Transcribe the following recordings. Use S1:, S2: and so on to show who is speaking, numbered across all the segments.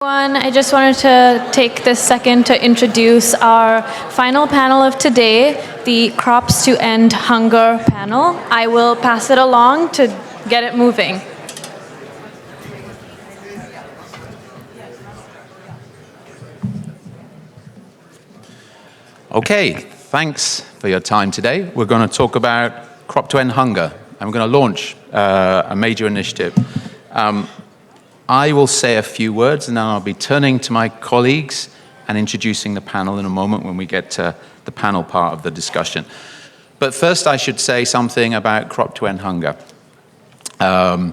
S1: I just wanted to take this second to introduce our final panel of today, the Crops to End Hunger panel. I will pass it along to get it moving.
S2: Okay, thanks for your time today. We're going to talk about Crop to End Hunger, and we're going to launch a major initiative. I will say a few words, and then I'll be turning to my colleagues and introducing the panel in a moment when we get to the panel part of the discussion. But first, I should say something about Crop to End Hunger. My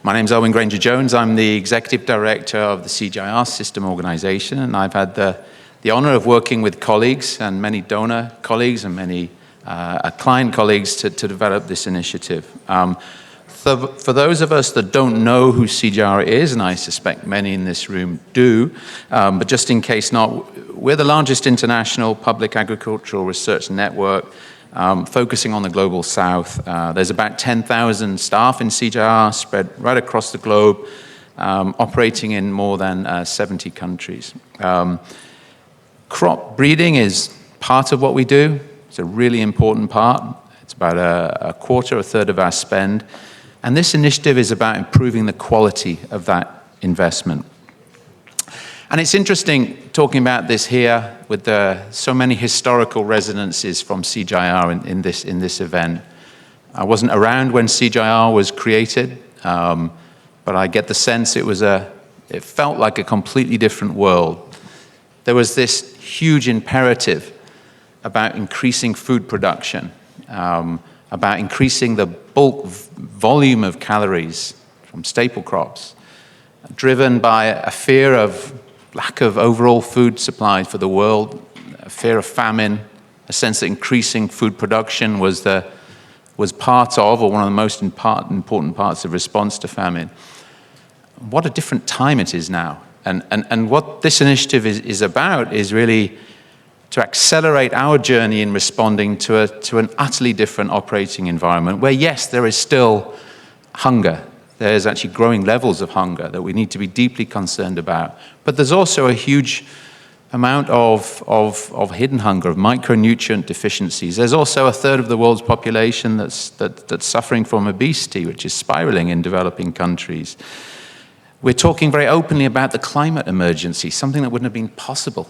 S2: name is Elwyn Grainger-Jones. I'm the Executive Director of the CGIAR System Organization, and I've had the honor of working with colleagues and many donor colleagues and many client colleagues to develop this initiative. For those of us that don't know who CGIAR is, and I suspect many in this room do, but just in case not, we're the largest international public agricultural research network focusing on the global south. There's about 10,000 staff in CGIAR spread right across the globe, operating in more than 70 countries. Crop breeding is part of what we do. It's a really important part. It's about a quarter, a third of our spend. And this initiative is about improving the quality of that investment. And it's interesting talking about this here with so many historical resonances from CGIAR in this event. I wasn't around when CGIAR was created, but I get the sense it felt like a completely different world. There was this huge imperative about increasing food production, about increasing the bulk volume of calories from staple crops, driven by a fear of lack of overall food supply for the world, a fear of famine, a sense that increasing food production was part of, or one of the most important parts of response to famine. What a different time it is now. And what this initiative is about is really to accelerate our journey in responding to an utterly different operating environment where, yes, there is still hunger. There's actually growing levels of hunger that we need to be deeply concerned about. But there's also a huge amount of hidden hunger, of micronutrient deficiencies. There's also a third of the world's population that's suffering from obesity, which is spiraling in developing countries. We're talking very openly about the climate emergency, something that wouldn't have been possible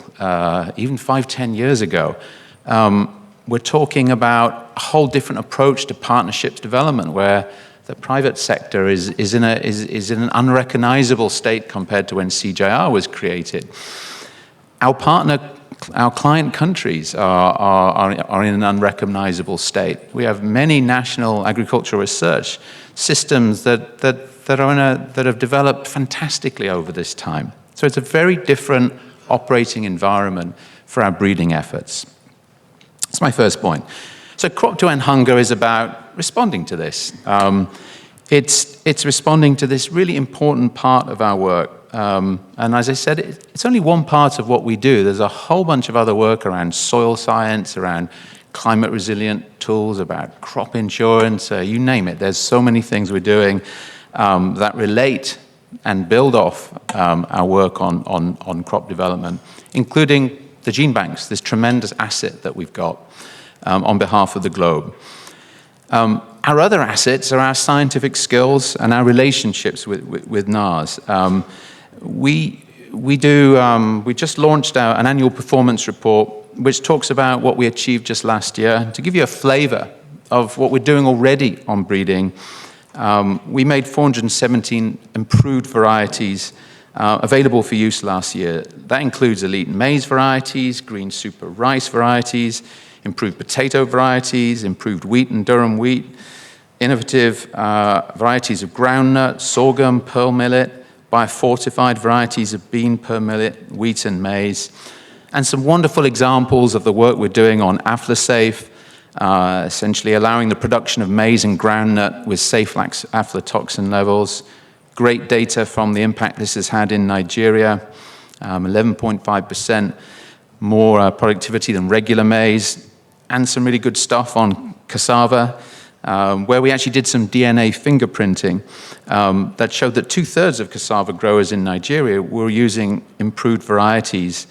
S2: even 5-10 years ago. We're talking about a whole different approach to partnerships development, where the private sector is in an unrecognizable state compared to when CGIAR was created. Our client countries are in an unrecognizable state. We have many national agricultural research systems that have developed fantastically over this time. So it's a very different operating environment for our breeding efforts. That's my first point. So Crop to End Hunger is about responding to this. It's responding to this really important part of our work. And as I said, it's only one part of what we do. There's a whole bunch of other work around soil science, around climate resilient tools, about crop insurance, you name it. There's so many things we're doing that relate and build off our work on crop development, including the gene banks, this tremendous asset that we've got on behalf of the globe. Our other assets are our scientific skills and our relationships with NARS. We just launched an annual performance report which talks about what we achieved just last year. To give you a flavor of what we're doing already on breeding, we made 417 improved varieties available for use last year. That includes elite maize varieties, green super rice varieties, improved potato varieties, improved wheat and durum wheat, innovative varieties of groundnut, sorghum, pearl millet, biofortified varieties of bean, pearl millet, wheat and maize, and some wonderful examples of the work we're doing on AflaSafe, essentially allowing the production of maize and groundnut with safe aflatoxin levels. Great data from the impact this has had in Nigeria, 11.5% more productivity than regular maize, and some really good stuff on cassava, where we actually did some DNA fingerprinting that showed that 2/3 of cassava growers in Nigeria were using improved varieties,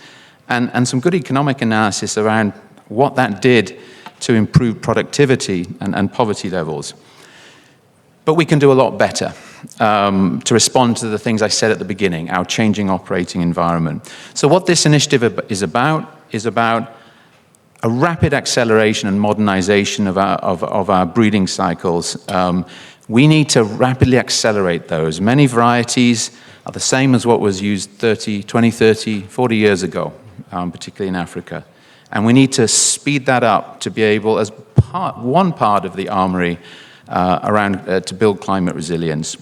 S2: and some good economic analysis around what that did to improve productivity and poverty levels. But we can do a lot better to respond to the things I said at the beginning, our changing operating environment. So what this initiative is about a rapid acceleration and modernization of our breeding cycles. We need to rapidly accelerate those. Many varieties are the same as what was used 20, 30, 40 years ago, particularly in Africa. And we need to speed that up to be able, as one part of the armory, to build climate resilience.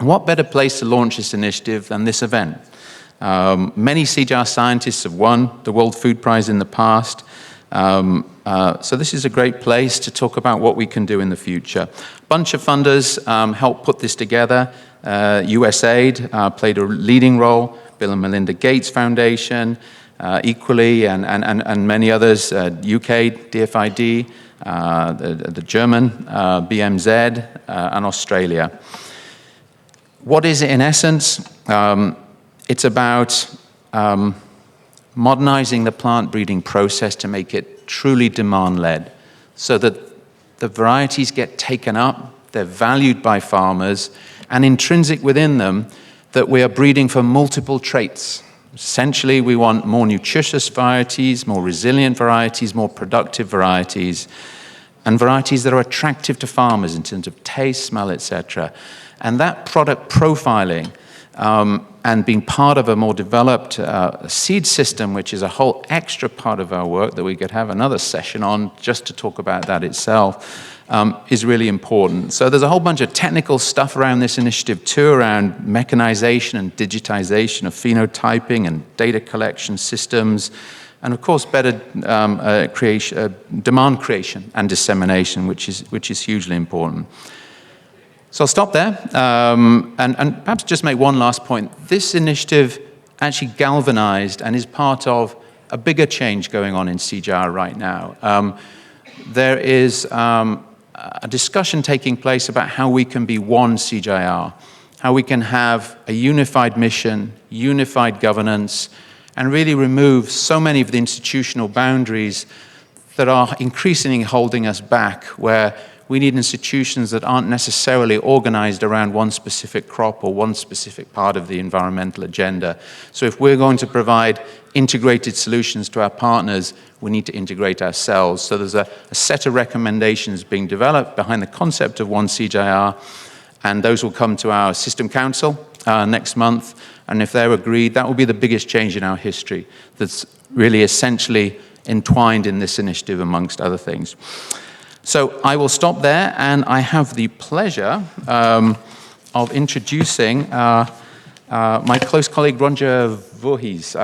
S2: And what better place to launch this initiative than this event? Many CGIAR scientists have won the World Food Prize in the past, so this is a great place to talk about what we can do in the future. A bunch of funders helped put this together. USAID played a leading role, Bill and Melinda Gates Foundation, equally, and many others, UK, DFID, the German, BMZ, and Australia. What is it in essence? It's about modernizing the plant breeding process to make it truly demand-led, so that the varieties get taken up, they're valued by farmers, and intrinsic within them that we are breeding for multiple traits. Essentially, we want more nutritious varieties, more resilient varieties, more productive varieties, and varieties that are attractive to farmers in terms of taste, smell, etc. And that product profiling and being part of a more developed seed system, which is a whole extra part of our work that we could have another session on just to talk about that itself, is really important. So there's a whole bunch of technical stuff around this initiative too, around mechanization and digitization of phenotyping and data collection systems, and of course better demand creation and dissemination, which is hugely important. So I'll stop there, and perhaps just make one last point. This initiative actually galvanized and is part of a bigger change going on in CGIAR right now. There is a discussion taking place about how we can be one CGIAR, how we can have a unified mission, unified governance, and really remove so many of the institutional boundaries that are increasingly holding us back, where we need institutions that aren't necessarily organized around one specific crop or one specific part of the environmental agenda. So if we're going to provide integrated solutions to our partners, we need to integrate ourselves. So there's a set of recommendations being developed behind the concept of one CGIAR, and those will come to our system council next month. And if they're agreed, that will be the biggest change in our history that's really essentially entwined in this initiative, amongst other things. So I will stop there, and I have the pleasure of introducing my close colleague, Rodger Voorhies.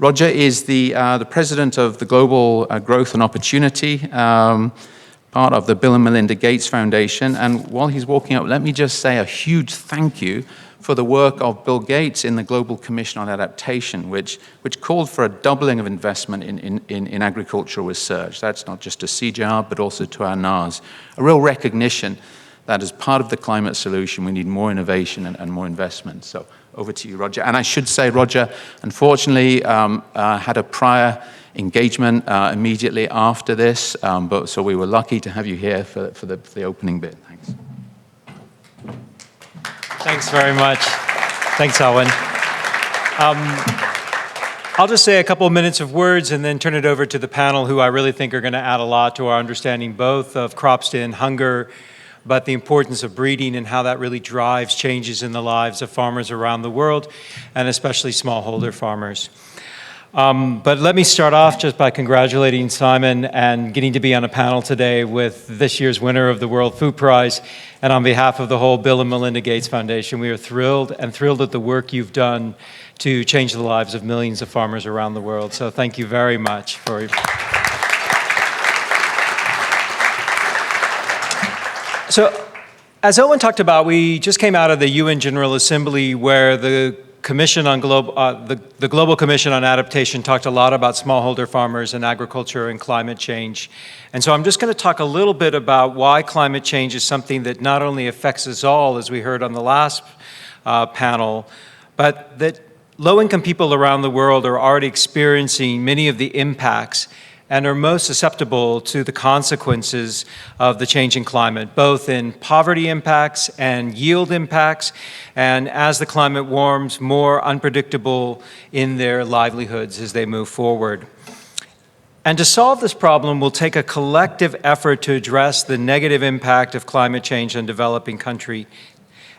S2: Rodger is the president of the Global Growth and Opportunity, part of the Bill and Melinda Gates Foundation. And while he's walking up, let me just say a huge thank you for the work of Bill Gates in the Global Commission on Adaptation, which called for a doubling of investment in agricultural research. That's not just to CGIAR, but also to our NARS. A real recognition that as part of the climate solution, we need more innovation and more investment. So over to you, Rodger. And I should say, Rodger, unfortunately, had a prior engagement immediately after this, so we were lucky to have you here for the opening bit. Thanks.
S3: Thanks very much. Thanks, Elwyn. I'll just say a couple of minutes of words and then turn it over to the panel, who I really think are going to add a lot to our understanding both of crops to end hunger, but the importance of breeding and how that really drives changes in the lives of farmers around the world, and especially smallholder farmers. But let me start off just by congratulating Simon and getting to be on a panel today with this year's winner of the World Food Prize. And on behalf of the whole Bill and Melinda Gates Foundation, we are thrilled at the work you've done to change the lives of millions of farmers around the world. So thank you very much for... So, as Elwyn talked about, we just came out of the UN General Assembly, where the Commission on the Global Commission on Adaptation talked a lot about smallholder farmers and agriculture and climate change. And so I'm just going to talk a little bit about why climate change is something that not only affects us all, as we heard on the last panel, but that low-income people around the world are already experiencing many of the impacts and are most susceptible to the consequences of the changing climate, both in poverty impacts and yield impacts, and as the climate warms, more unpredictable in their livelihoods as they move forward. And to solve this problem will take a collective effort to address the negative impact of climate change on developing country,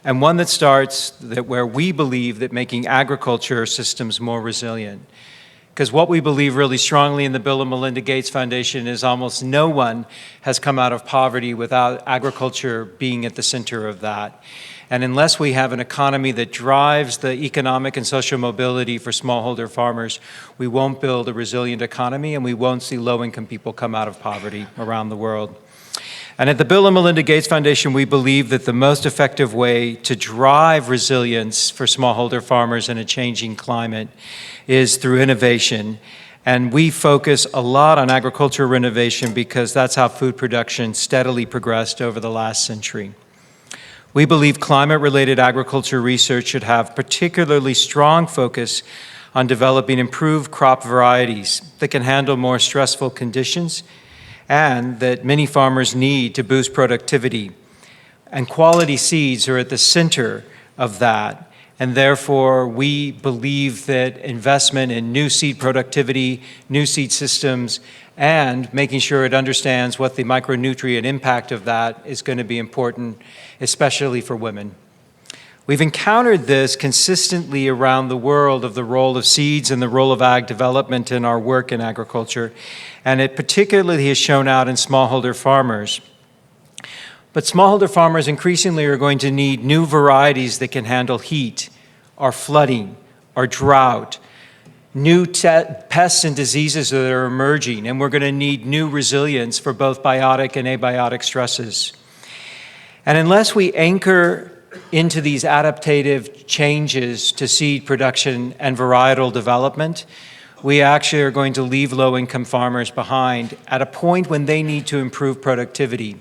S3: and one that starts where we believe that making agriculture systems more resilient. Because what we believe really strongly in the Bill and Melinda Gates Foundation is almost no one has come out of poverty without agriculture being at the center of that. And unless we have an economy that drives the economic and social mobility for smallholder farmers, we won't build a resilient economy and we won't see low-income people come out of poverty around the world. And at the Bill and Melinda Gates Foundation, we believe that the most effective way to drive resilience for smallholder farmers in a changing climate is through innovation. And we focus a lot on agricultural innovation because that's how food production steadily progressed over the last century. We believe climate-related agriculture research should have particularly strong focus on developing improved crop varieties that can handle more stressful conditions and that many farmers need to boost productivity. And quality seeds are at the center of that. And therefore, we believe that investment in new seed productivity, new seed systems, and making sure it understands what the micronutrient impact of that is going to be important, especially for women. We've encountered this consistently around the world of the role of seeds and the role of ag development in our work in agriculture, and it particularly has shown out in smallholder farmers. But smallholder farmers increasingly are going to need new varieties that can handle heat, or flooding, or drought, new pests and diseases that are emerging, and we're going to need new resilience for both biotic and abiotic stresses. And unless we anchor into these adaptive changes to seed production and varietal development, we actually are going to leave low-income farmers behind at a point when they need to improve productivity.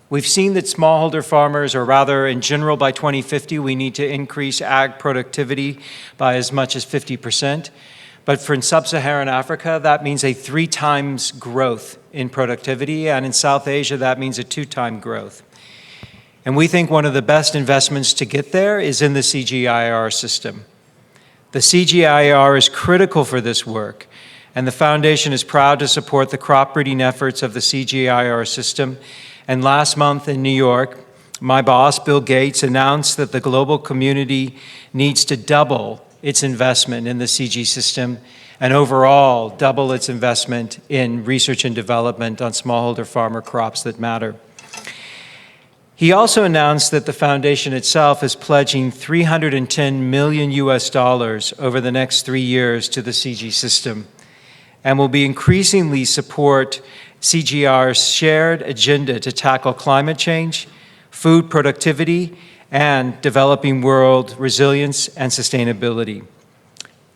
S3: We've seen that smallholder farmers, or rather in general by 2050, we need to increase ag productivity by as much as 50%. But for in sub-Saharan Africa, that means a 3 times growth in productivity, and in South Asia, that means a 2-time growth. And we think one of the best investments to get there is in the CGIAR system. The CGIAR is critical for this work, and the Foundation is proud to support the crop breeding efforts of the CGIAR system. And last month in New York, my boss, Bill Gates, announced that the global community needs to double its investment in the CG system and overall double its investment in research and development on smallholder farmer crops that matter. He also announced that the foundation itself is pledging $310 million over the next 3 years to the CG system and will be increasingly support CGIAR's shared agenda to tackle climate change, food productivity, and developing world resilience and sustainability.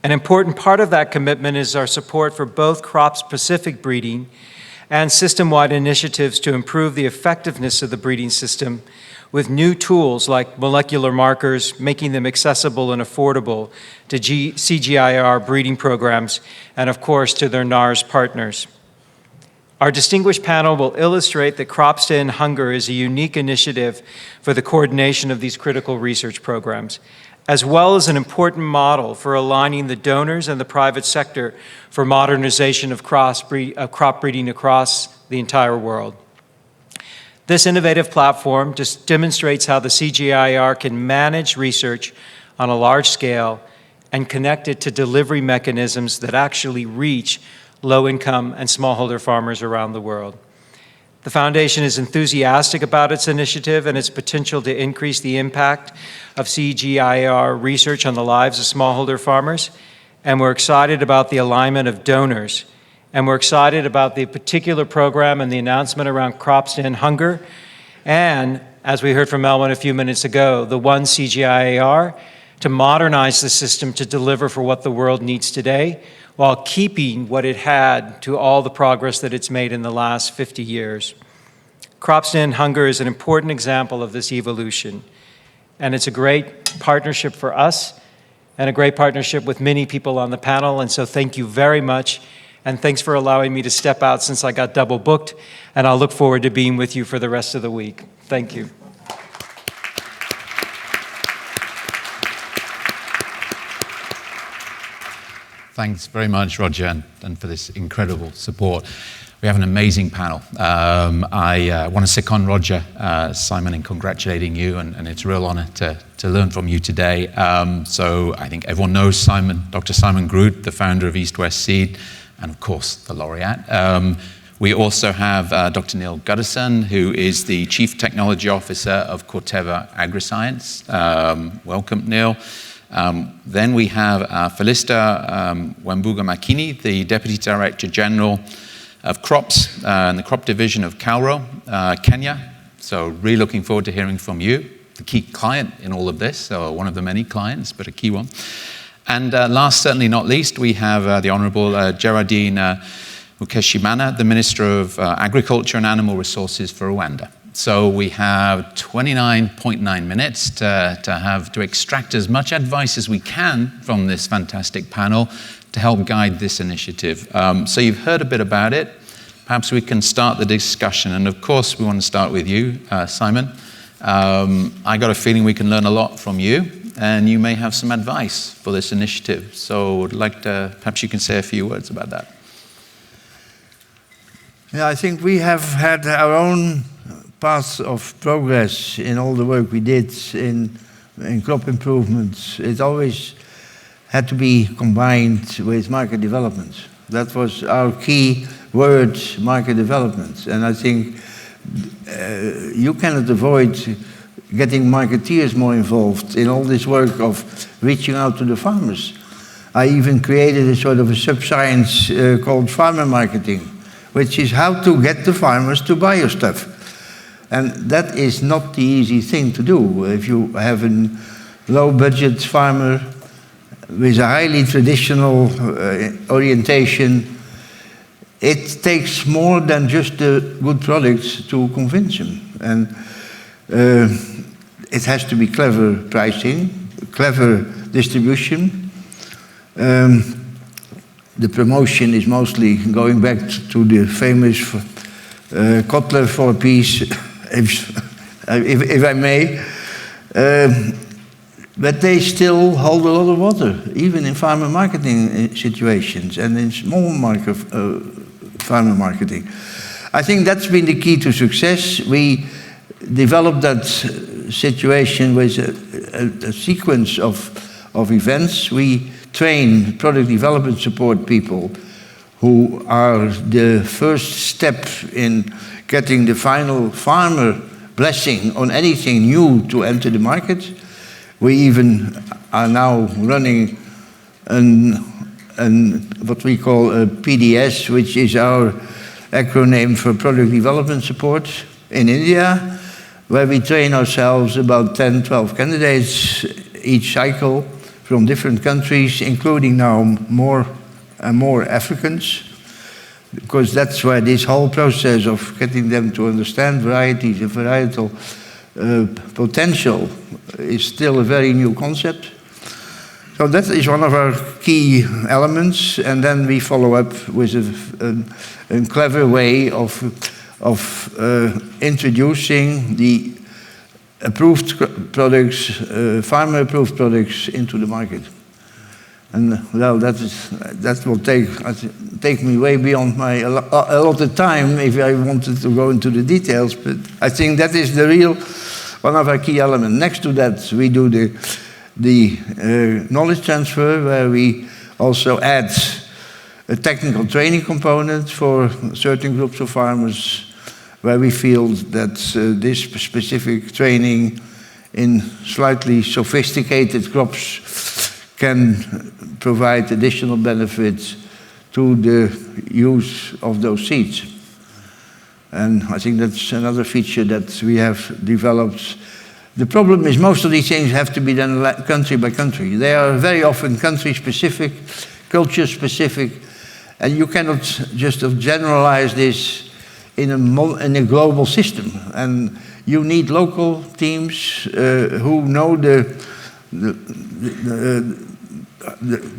S3: An important part of that commitment is our support for both crop-specific breeding and system-wide initiatives to improve the effectiveness of the breeding system with new tools like molecular markers, making them accessible and affordable to CGIAR breeding programs, and of course to their NARS partners. Our distinguished panel will illustrate that Crops to End Hunger is a unique initiative for the coordination of these critical research programs, as well as an important model for aligning the donors and the private sector for modernization of crop breeding across the entire world. This innovative platform just demonstrates how the CGIAR can manage research on a large scale and connect it to delivery mechanisms that actually reach low-income and smallholder farmers around the world. The Foundation is enthusiastic about its initiative and its potential to increase the impact of CGIAR research on the lives of smallholder farmers, and we're excited about the alignment of donors, and we're excited about the particular program and the announcement around Crops to End Hunger, and, as we heard from Elwyn a few minutes ago, the One CGIAR to modernize the system to deliver for what the world needs today, while keeping what it had to all the progress that it's made in the last 50 years. Crops to End Hunger is an important example of this evolution, and it's a great partnership for us and a great partnership with many people on the panel, and so thank you very much, and thanks for allowing me to step out since I got double booked, and I'll look forward to being with you for the rest of the week. Thank you.
S2: Thanks very much, Rodger, and for this incredible support. We have an amazing panel. I want to second Rodger, Simon, in congratulating you, and it's a real honor to learn from you today. So I think everyone knows Simon, Dr. Simon Groot, the founder of East West Seed, and of course, the Laureate. We also have Dr. Neal Gutterson, who is the Chief Technology Officer of Corteva Agriscience. Welcome, Neal. Then we have Felister Makini, the Deputy Director General of Crops and the Crop Division of KALRO, Kenya. So really looking forward to hearing from you, the key client in all of this, so one of the many clients, but a key one. And last, certainly not least, we have the Honourable Gerardine Mukeshimana, the Minister of Agriculture and Animal Resources for Rwanda. So we have 29.9 minutes to extract as much advice as we can from this fantastic panel to help guide this initiative. So you've heard a bit about it. Perhaps we can start the discussion. And of course, we want to start with you, Simon. I got a feeling we can learn a lot from you, and you may have some advice for this initiative. So I'd like to, perhaps you can say a few words about that.
S4: Yeah, I think we have had our own path of progress in all the work we did in crop improvements. It always had to be combined with market development. That was our key word, market development. And I think you cannot avoid getting marketeers more involved in all this work of reaching out to the farmers. I even created a sort of a sub-science called farmer marketing, which is how to get the farmers to buy your stuff. And that is not the easy thing to do. If you have a low-budget farmer with a highly traditional orientation, it takes more than just the good products to convince them. And it has to be clever pricing, clever distribution. The promotion is mostly going back to the famous Kotler 4-piece, if I may. But they still hold a lot of water, even in farmer marketing situations and in small market farmer marketing. I think that's been the key to success. We developed that situation with a sequence of events. We train product development support people who are the first step in getting the final farmer blessing on anything new to enter the market. We even are now running what we call a PDS, which is our acronym for Product Development Support in India, where we train ourselves about 10, 12 candidates each cycle from different countries, including now more and more Africans, because that's where this whole process of getting them to understand varieties and varietal potential is still a very new concept. So that is one of our key elements, and then we follow up with a clever way of introducing the approved products, farmer-approved products into the market. And well, that will take me way beyond my allotted time if I wanted to go into the details. But I think that is the real one of our key elements. Next to that, we do the knowledge transfer, where we also add a technical training component for certain groups of farmers, where we feel that this specific training in slightly sophisticated crops can provide additional benefits to the use of those seeds. And I think that's another feature that we have developed The problem is most of these things have to be done country by country. They are very often country-specific, culture-specific, and you cannot just generalize this in a global system. And you need local teams who know the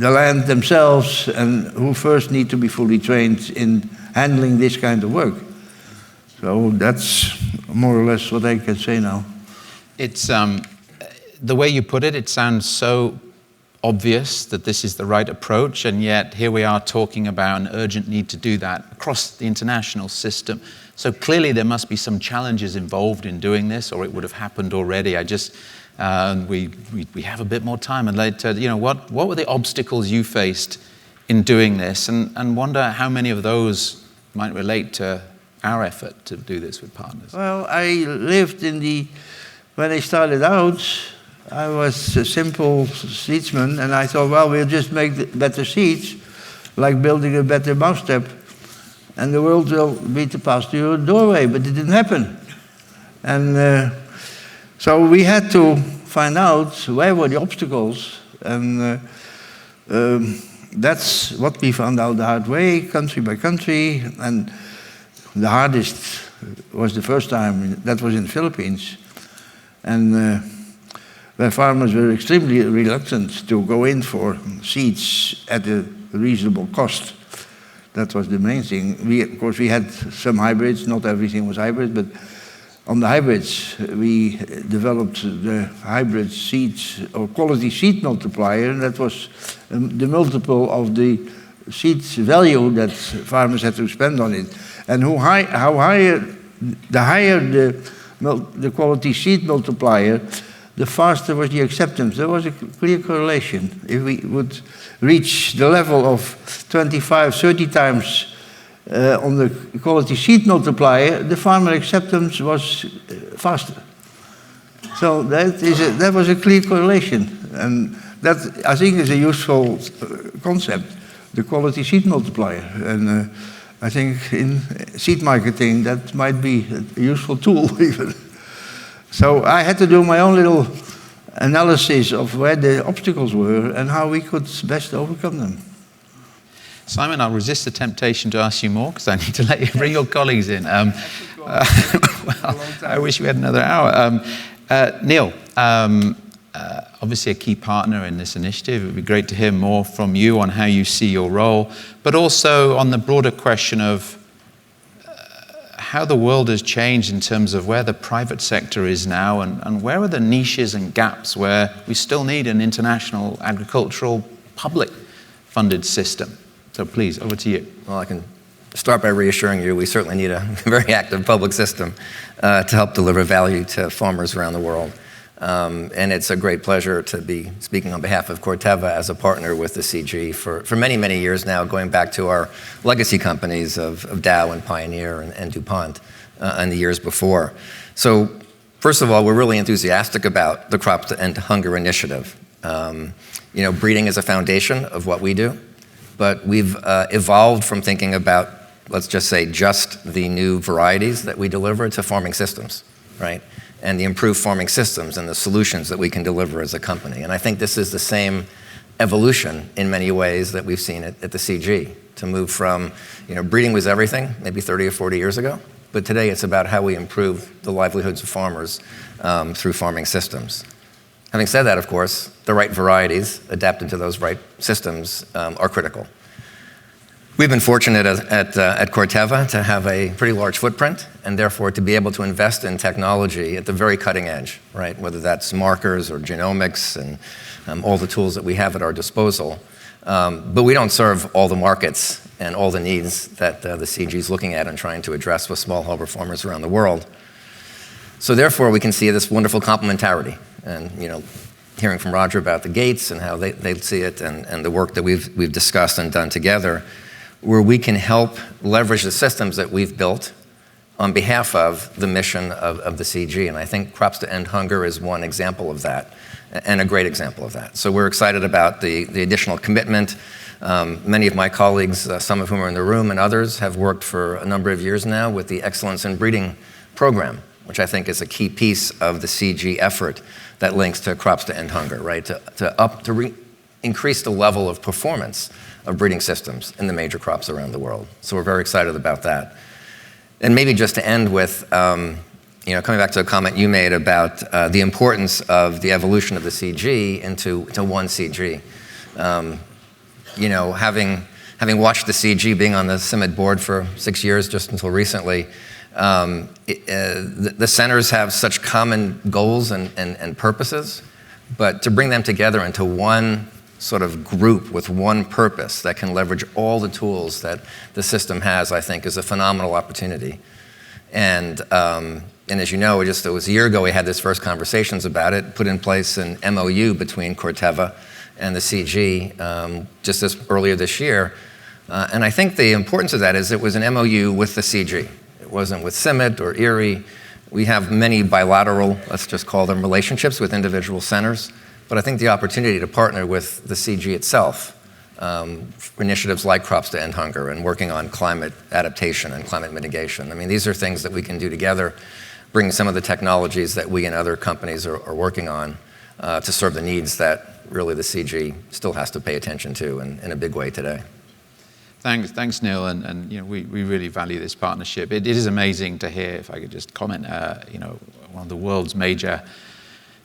S4: land themselves and who first need to be fully trained in handling this kind of work. So that's more or less what I can say now.
S2: It's the way you put it, it sounds so obvious that this is the right approach, and yet here we are talking about an urgent need to do that across the international system. So clearly there must be some challenges involved in doing this, or it would have happened already. I just, we have a bit more time, and later, you know, what were the obstacles you faced in doing this, and wonder how many of those might relate to our effort to do this with partners?
S4: Well, I lived when I started out, I was a simple seedsman, and I thought, well, we'll just make better seeds, like building a better mousetrap, and the world will be to pass through your doorway, but it didn't happen. And so we had to find out where were the obstacles, and that's what we found out the hard way, country by country, and the hardest was the first time, that was in the Philippines. And where farmers were extremely reluctant to go in for seeds at a reasonable cost. That was the main thing. Of course, we had some hybrids, not everything was hybrid, but on the hybrids, we developed the hybrid seeds or quality seed multiplier, and that was the multiple of the seeds value that farmers had to spend on it. And the higher the quality seed multiplier, the faster was the acceptance. There was a clear correlation. If we would reach the level of 25, 30 times on the quality seed multiplier, the farmer acceptance was faster. So that was a clear correlation. And that, I think, is a useful concept, the quality seed multiplier. And I think in seed marketing, that might be a useful tool even. So I had to do my own little analysis of where the obstacles were and how we could best overcome them.
S2: Simon, I'll resist the temptation to ask you more because I need to let you bring your colleagues in. Well, I wish we had another hour. Neal, obviously a key partner in this initiative. It would be great to hear more from you on how you see your role, but also on the broader question of how the world has changed in terms of where the private sector is now, and where are the niches and gaps where we still need an international agricultural public funded system. So please, over to you.
S5: Well, I can start by reassuring you we certainly need a very active public system to help deliver value to farmers around the world. And it's a great pleasure to be speaking on behalf of Corteva as a partner with the CG for many, many years now, going back to our legacy companies of Dow and Pioneer and DuPont and the years before. So first of all, we're really enthusiastic about the Crops to End Hunger initiative. You know, breeding is a foundation of what we do, but we've evolved from thinking about, let's just say, just the new varieties that we deliver to farming systems, right? And the improved farming systems and the solutions that we can deliver as a company. And I think this is the same evolution in many ways that we've seen at the CG, to move from, you know, breeding was everything maybe 30 or 40 years ago, but today it's about how we improve the livelihoods of farmers through farming systems. Having said that, of course, the right varieties adapted to those right systems are critical. We've been fortunate at Corteva to have a pretty large footprint, and therefore to be able to invest in technology at the very cutting edge, right? Whether that's markers or genomics and all the tools that we have at our disposal. But we don't serve all the markets and all the needs that the CG is looking at and trying to address with smallholder farmers around the world. So therefore, we can see this wonderful complementarity. And, you know, hearing from Rodger about the gates and how they see it, and the work that we've discussed and done together, where we can help leverage the systems that we've built on behalf of the mission of the CG. And I think Crops to End Hunger is one example of that, and a great example of that. So we're excited about the additional commitment. Many of my colleagues, some of whom are in the room and others, have worked for a number of years now with the Excellence in Breeding program which I think is a key piece of the CG effort that links to crops to end hunger, right? To increase the level of performance of breeding systems in the major crops around the world. So we're very excited about that. And maybe just to end with, coming back to a comment you made about the importance of the evolution of the CG into one CG. Having watched the CG, being on the CIMMYT board for 6 years, just until recently, the centers have such common goals and purposes, but to bring them together into one sort of group with one purpose that can leverage all the tools that the system has, I think, is a phenomenal opportunity. And as you know, it was a year ago we had these first conversations about it, put in place an MOU between Corteva and the CG just earlier this year. And I think the importance of that is it was an MOU with the CG. It wasn't with CIMMYT or IRRI. We have many bilateral, let's just call them, relationships with individual centers. But I think the opportunity to partner with the CG itself for initiatives like Crops to End Hunger and working on climate adaptation and climate mitigation. I mean, these are things that we can do together, bring some of the technologies that we and other companies are working on to serve the needs that really the CG still has to pay attention to in a big way today.
S2: Thanks, Neal, and we really value this partnership. It is amazing to hear, if I could just comment, one of the world's major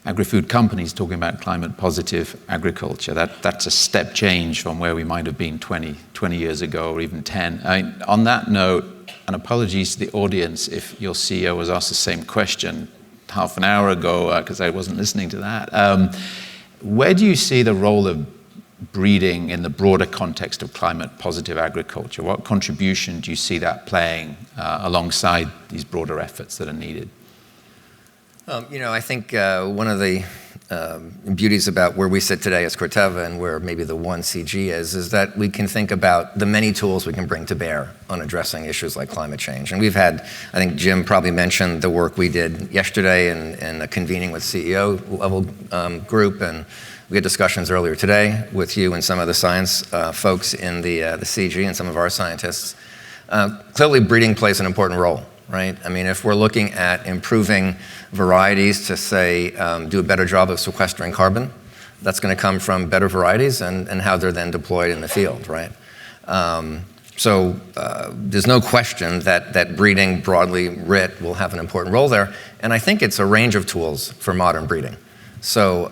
S2: agri-food companies talking about climate-positive agriculture. That's a step change from where we might have been 20 years ago or even 10. On that note, and apologies to the audience if your CEO was asked the same question half an hour ago because I wasn't listening to that. Where do you see the role of breeding in the broader context of climate-positive agriculture? What contribution do you see that playing alongside these broader efforts that are needed?
S5: I think one of the beauties about where we sit today as Corteva and where maybe the one CG is that we can think about the many tools we can bring to bear on addressing issues like climate change. And we've had, I think Jim probably mentioned the work we did yesterday in a convening with CEO level group, and we had discussions earlier today with you and some of the science folks in the CG and some of our scientists. Clearly breeding plays an important role. Right? I mean, if we're looking at improving varieties to, say, do a better job of sequestering carbon, that's going to come from better varieties and how they're then deployed in the field, right? So there's no question that breeding broadly writ will have an important role there. And I think it's a range of tools for modern breeding. So,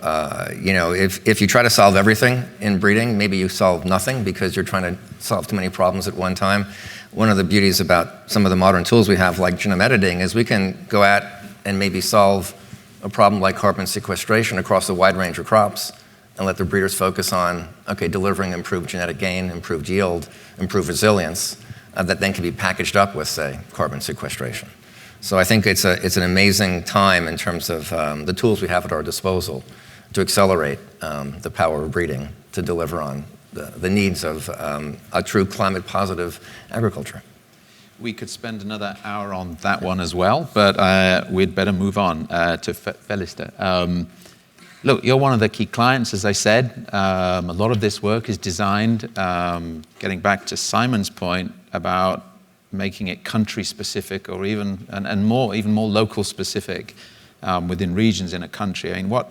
S5: if you try to solve everything in breeding, maybe you solve nothing because you're trying to solve too many problems at one time. One of the beauties about some of the modern tools we have, like genome editing, is we can go at and maybe solve a problem like carbon sequestration across a wide range of crops and let the breeders focus on, delivering improved genetic gain, improved yield, improved resilience, that then can be packaged up with, say, carbon sequestration. So I think it's an amazing time in terms of the tools we have at our disposal to accelerate the power of breeding to deliver on the needs of a true climate-positive agriculture.
S2: We could spend another hour on that one as well, but we'd better move on to Felister. Look, you're one of the key clients, as I said. A lot of this work is designed, getting back to Simon's point about making it country-specific or even more local-specific within regions in a country. I mean,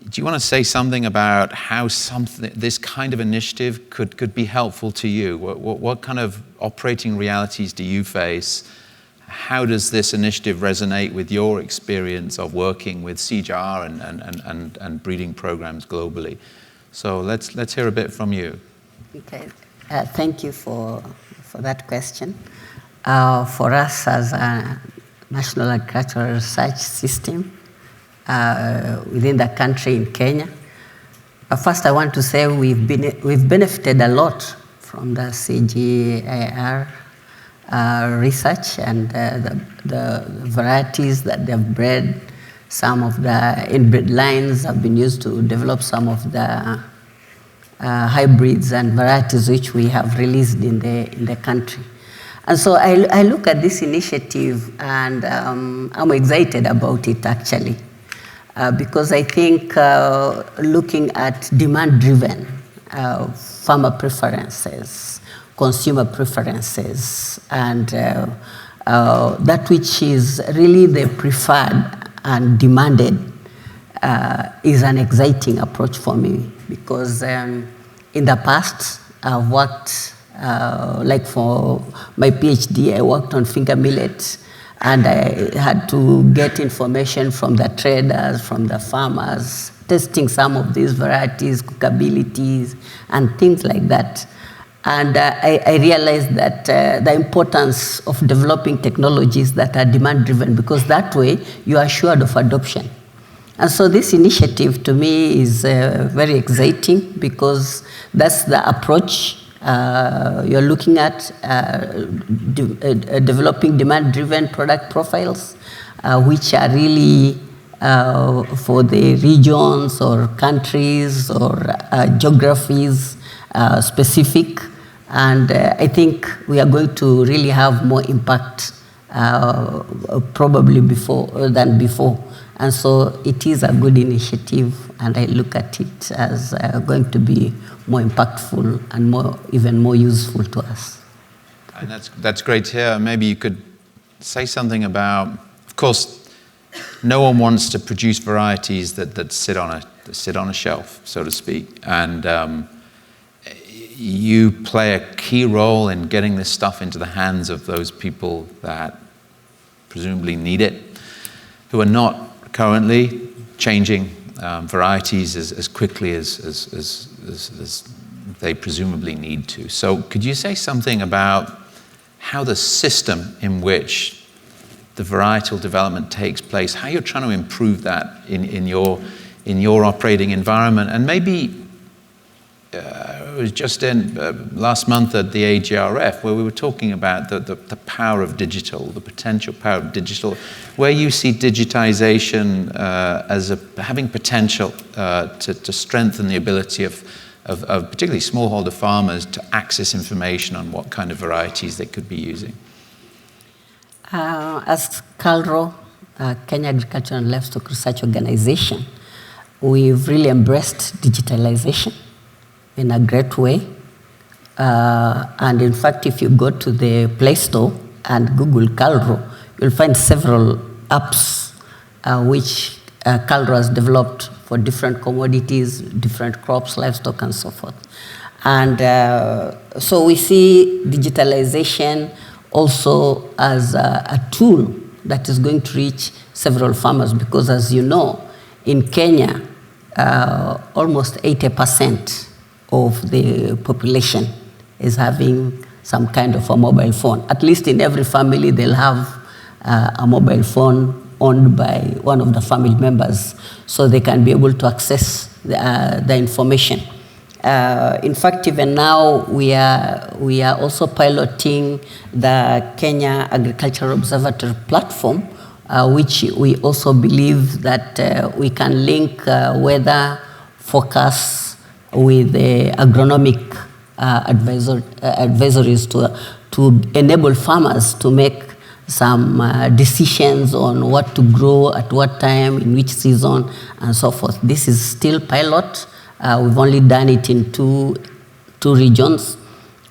S2: do you want to say something about how this kind of initiative could be helpful to you? What kind of operating realities do you face? How does this initiative resonate with your experience of working with CGIAR and breeding programs globally? So let's hear a bit from you.
S6: Okay, thank you for that question. For us as a National Agricultural Research System, within the country in Kenya. First, I want to say we've benefited a lot from the CGIAR research and the varieties that they've bred. Some of the inbred lines have been used to develop some of the hybrids and varieties which we have released in the country. And so I look at this initiative and I'm excited about it actually. Because I think looking at demand-driven farmer preferences, consumer preferences, and that which is really the preferred and demanded is an exciting approach for me, because in the past I've worked, like for my PhD, I worked on finger millet, and I had to get information from the traders, from the farmers, testing some of these varieties, cookabilities, and things like that. And I realized that the importance of developing technologies that are demand-driven, because that way you are assured of adoption. And so this initiative to me is very exciting, because that's the approach you're looking at, developing demand-driven product profiles, which are really for the regions or countries or geographies specific. And I think we are going to really have more impact probably than before. And so it is a good initiative, and I look at it as going to be more impactful and even more useful to us.
S2: And that's great to hear. Maybe you could say something about, of course, no one wants to produce varieties that sit on a shelf, so to speak. And you play a key role in getting this stuff into the hands of those people that presumably need it, who are not currently changing varieties as quickly as they presumably need to. So could you say something about how the system in which the varietal development takes place, how you're trying to improve that in your operating environment? And maybe it was just in last month at the AGRF, where we were talking about the power of digital, the potential power of digital, where you see digitization as having potential to strengthen the ability of particularly smallholder farmers to access information on what kind of varieties they could be using.
S6: As KALRO, Kenya Agricultural and Livestock Research Organization, we've really embraced digitalization in a great way. And in fact, if you go to the Play Store and Google KALRO, you'll find several apps which KALRO has developed for different commodities, different crops, livestock, and so forth. And so we see digitalization also as a tool that is going to reach several farmers, because as you know, in Kenya, almost 80% of the population is having some kind of a mobile phone. At least in every family, they'll have a mobile phone owned by one of the family members, so they can be able to access the information. In fact, even now, we are also piloting the Kenya Agricultural Observatory platform, which we also believe that we can link weather forecasts with the agronomic advisories to enable farmers to make some decisions on what to grow at what time, in which season, and so forth. This is still pilot. We've only done it in two regions.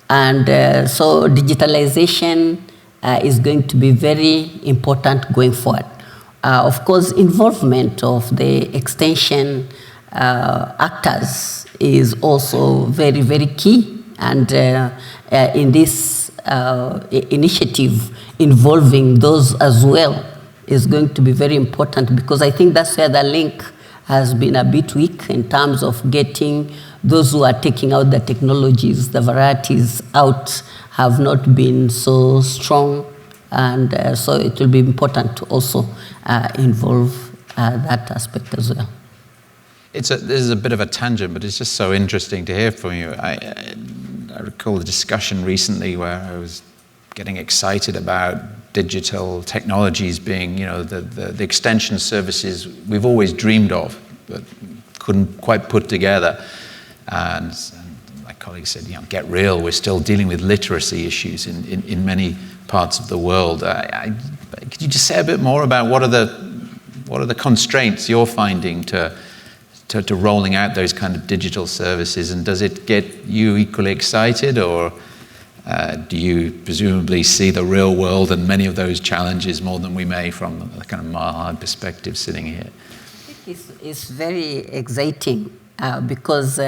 S6: And so digitalization is going to be very important going forward. Of course, involvement of the extension actors is also very, very key. And in this initiative, involving those as well is going to be very important, because I think that's where the link has been a bit weak in terms of getting those who are taking out the technologies, the varieties out, have not been so strong. And so it will be important to also involve that aspect as well.
S2: This is a bit of a tangent, but it's just so interesting to hear from you. I recall a discussion recently where I was getting excited about digital technologies being, the extension services we've always dreamed of, but couldn't quite put together. And my colleague said, get real, we're still dealing with literacy issues in many parts of the world. Could you just say a bit more about what are the constraints you're finding to rolling out those kind of digital services, and does it get you equally excited, or Do you presumably see the real world and many of those challenges more than we may from a kind of mile-high perspective sitting here?
S6: I think it's very exciting because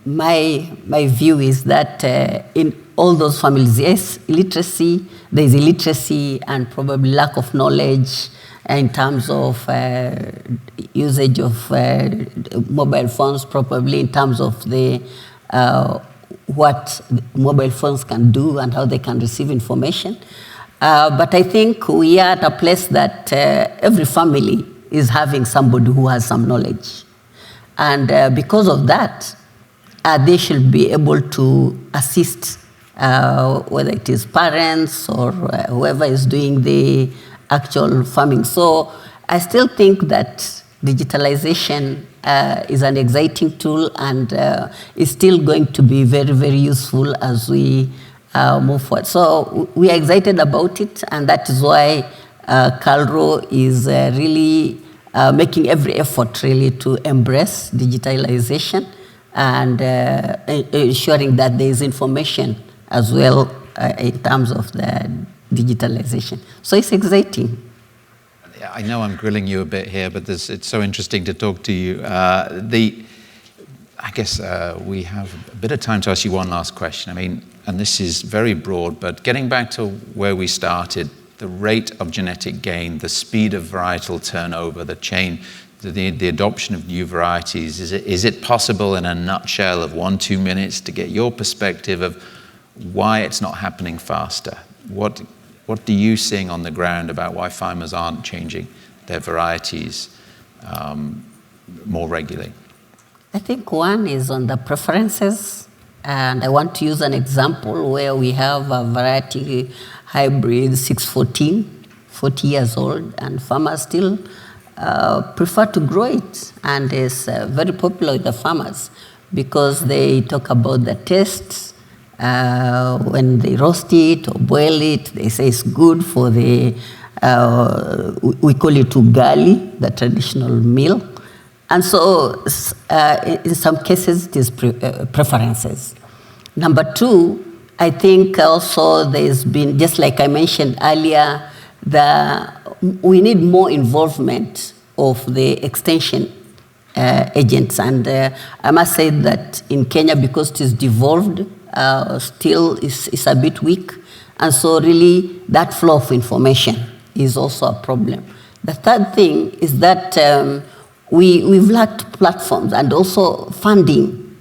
S6: my view is that in all those families, yes, illiteracy, there is illiteracy and probably lack of knowledge in terms of usage of mobile phones, probably in terms of the what mobile phones can do and how they can receive information. But I think we are at a place that every family is having somebody who has some knowledge. And because of that, they should be able to assist, whether it is parents or whoever is doing the actual farming. So I still think that digitalization is an exciting tool and is still going to be very, very useful as we move forward. So we are excited about it, and that is why KALRO is really making every effort really to embrace digitalization and ensuring that there is information as well in terms of the digitalization. So it's exciting.
S2: I know I'm grilling you a bit here, but it's so interesting to talk to you. I guess we have a bit of time to ask you one last question. I mean, and this is very broad, but getting back to where we started, the rate of genetic gain, the speed of varietal turnover, the chain, the adoption of new varieties, is it possible in a nutshell of 1-2 minutes to get your perspective of why it's not happening faster? What are you seeing on the ground about why farmers aren't changing their varieties more regularly?
S6: I think one is on the preferences, and I want to use an example where we have a variety hybrid 614, 40 years old, and farmers still prefer to grow it, and it's very popular with the farmers because they talk about the tastes. When they roast it or boil it, they say it's good for the, we call it ugali, the traditional meal. And so in some cases it is preferences. Number two, I think also there's been, just like I mentioned earlier, we need more involvement of the extension agents. And I must say that in Kenya, because it is devolved, still is a bit weak. And so really that flow of information is also a problem. The third thing is that we've lacked platforms and also funding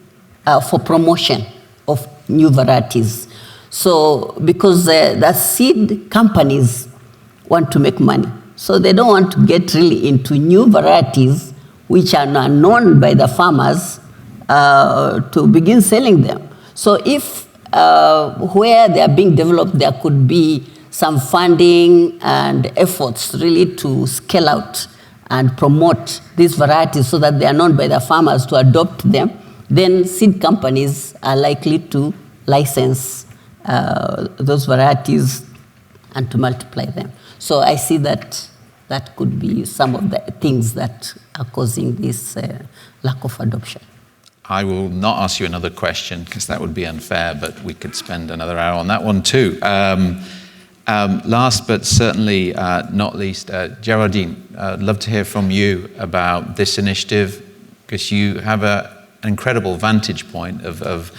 S6: for promotion of new varieties. So because the seed companies want to make money, so they don't want to get really into new varieties which are not known by the farmers to begin selling them. So if where they are being developed, there could be some funding and efforts really to scale out and promote these varieties so that they are known by the farmers to adopt them, then seed companies are likely to license those varieties and to multiply them. So I see that that could be some of the things that are causing this lack of adoption.
S2: I will not ask you another question because that would be unfair, but we could spend another hour on that one too. Last but certainly not least, Gerardine, I'd love to hear from you about this initiative because you have an incredible vantage point of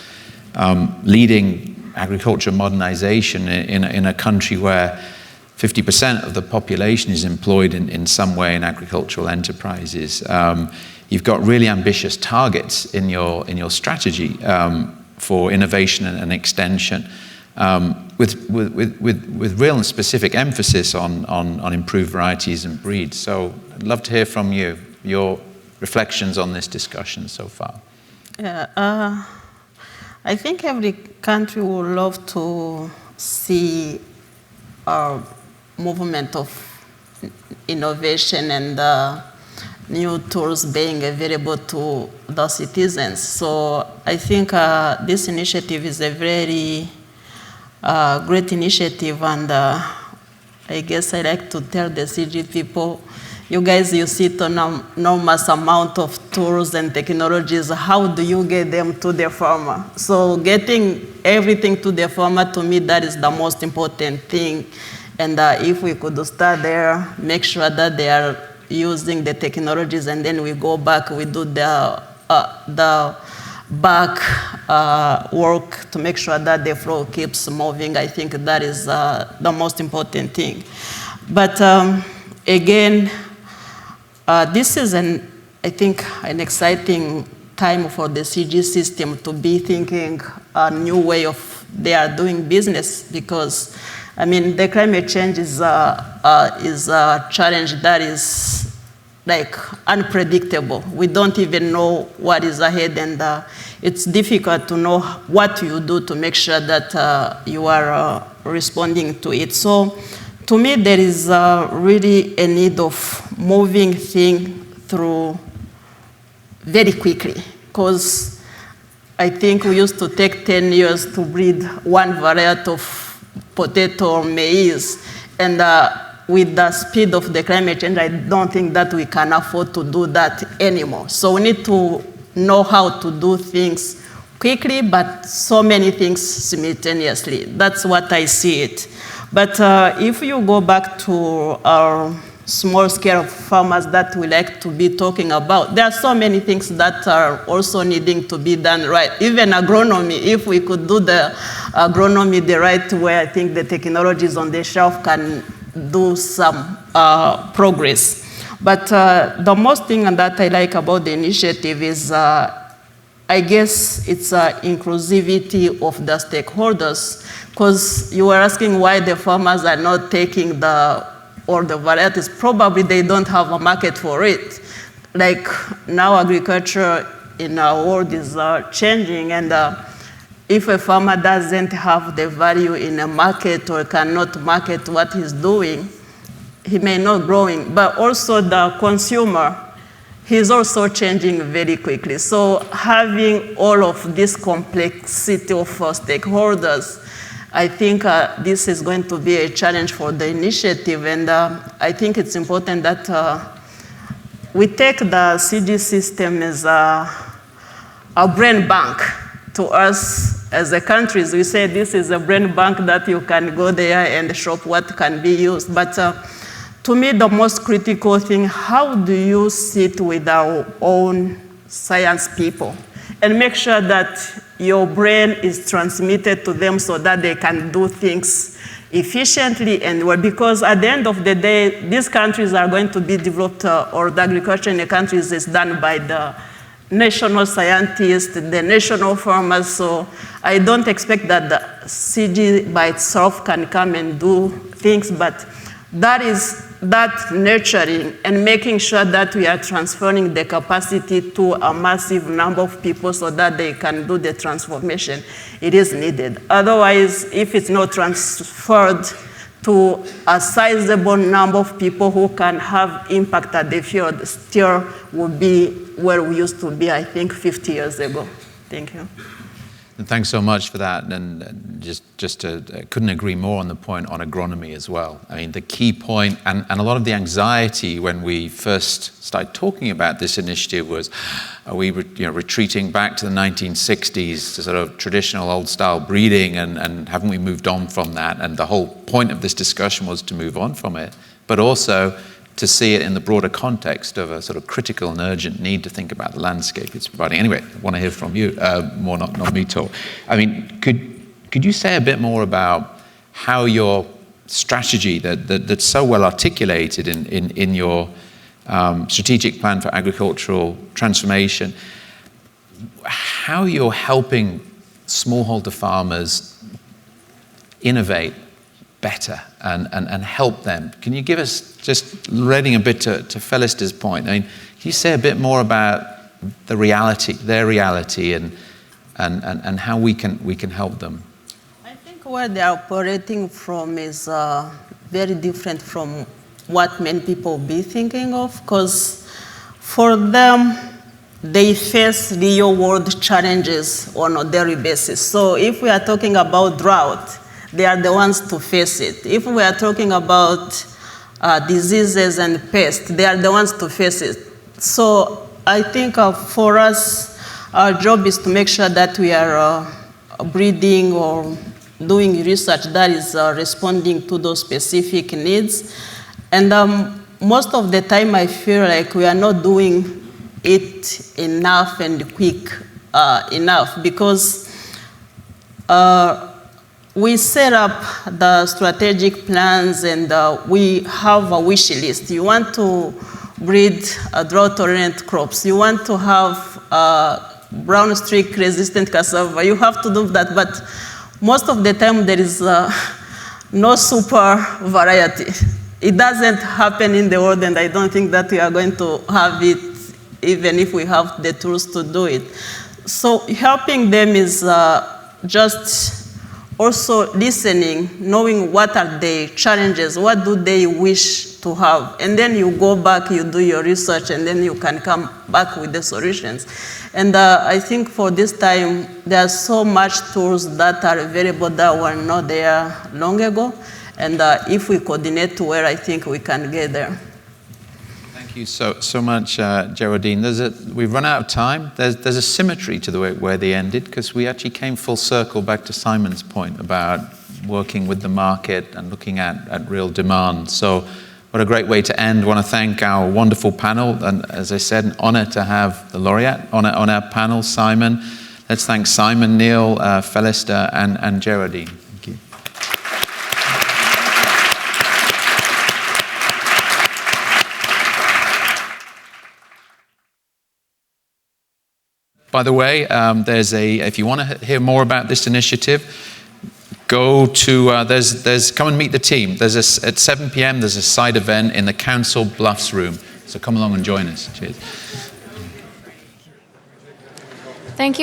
S2: leading agriculture modernization in a country where 50% of the population is employed in some way in agricultural enterprises. You've got really ambitious targets in your strategy for innovation and extension, with real and specific emphasis on improved varieties and breeds. So I'd love to hear from you, your reflections on this discussion so far.
S7: Yeah, I think every country would love to see a movement of innovation and new tools being available to the citizens. So I think this initiative is a very great initiative, and I guess I like to tell the CG people, you guys, you sit on an enormous amount of tools and technologies. How do you get them to the farmer? So getting everything to the farmer, to me, that is the most important thing. And if we could start there, make sure that they are using the technologies, and then we go back, we do the back work to make sure that the flow keeps moving. I think that is the most important thing. But again, this is I think an exciting time for the CG system to be thinking a new way of they are doing business, because I mean the climate change is a challenge that is like unpredictable. We don't even know what is ahead, and it's difficult to know what you do to make sure that you are responding to it. So to me, there is really a need of moving things through very quickly, because I think we used to take 10 years to breed one variety of potato or maize, and with the speed of the climate change, I don't think that we can afford to do that anymore. So we need to know how to do things quickly, but so many things simultaneously. That's what I see it. But if you go back to our small-scale farmers that we like to be talking about, there are so many things that are also needing to be done right. Even agronomy, if we could do the agronomy the right way, I think the technologies on the shelf can do some progress. But the most thing that I like about the initiative is, I guess it's inclusivity of the stakeholders, because you were asking why the farmers are not taking the varieties. Probably they don't have a market for it. Like now agriculture in our world is changing, and if a farmer doesn't have the value in a market or cannot market what he's doing, he may not growing. But also the consumer, he's also changing very quickly. So having all of this complexity of stakeholders, I think this is going to be a challenge for the initiative, and I think it's important that we take the CG system as a brain bank to us as a countries. We say this is a brain bank that you can go there and shop what can be used. But to me, the most critical thing, how do you sit with our own science people and make sure that your brain is transmitted to them so that they can do things efficiently and well? Because at the end of the day, these countries are going to be developed, or the agriculture in the countries is done by the national scientists, the national farmers. So I don't expect that the CG by itself can come and do things, but that is that nurturing and making sure that we are transferring the capacity to a massive number of people so that they can do the transformation. It is needed. Otherwise, if it's not transferred to a sizable number of people who can have impact at the field, still will be where we used to be, I think, 50 years ago. Thank you.
S2: And thanks so much for that. And couldn't agree more on the point on agronomy as well. I mean, the key point, and a lot of the anxiety when we first started talking about this initiative was, are we retreating back to the 1960s to sort of traditional old-style breeding, and haven't we moved on from that? And the whole point of this discussion was to move on from it, but also to see it in the broader context of a sort of critical and urgent need to think about the landscape it's providing. Anyway, I want to hear from you, more not me talk. I mean, could you say a bit more about how your strategy that's so well articulated in your strategic plan for agricultural transformation, how you're helping smallholder farmers innovate better and help them? Can you give us, just relating a bit to Felister's point, I mean, can you say a bit more about the reality, their reality, and how we can help them?
S7: I think where they're operating from is very different from what many people be thinking of, because for them, they face real world challenges on a daily basis. So if we are talking about drought, they are the ones to face it. If we are talking about diseases and pests. They are the ones to face it. So I think for us, our job is to make sure that we are breeding or doing research that is responding to those specific needs. And most of the time I feel like we are not doing it enough and quick enough, because we set up the strategic plans and we have a wish list. You want to breed drought-tolerant crops. You want to have brown streak resistant cassava. You have to do that, but most of the time there is no super variety. It doesn't happen in the world, and I don't think that we are going to have it even if we have the tools to do it. So helping them is just also listening, knowing what are their challenges, what do they wish to have, and then you go back, you do your research, and then you can come back with the solutions. And I think for this time, there are so much tools that are available that were not there long ago, and if we coordinate well, I think we can get there.
S2: Thank you so much, Gerardine. We've run out of time. There's a symmetry to the way where they ended, because we actually came full circle back to Simon's point about working with the market and looking at real demand. So what a great way to end. I want to thank our wonderful panel, and as I said, an honor to have the laureate on our panel, Simon. Let's thank Simon, Neal, Felister, and Gerardine. Thank you. By the way, if you want to hear more about this initiative, go to, come and meet the team. At 7 p.m., there's a side event in the Council Bluffs room. So come along and join us. Cheers.
S1: Thank you.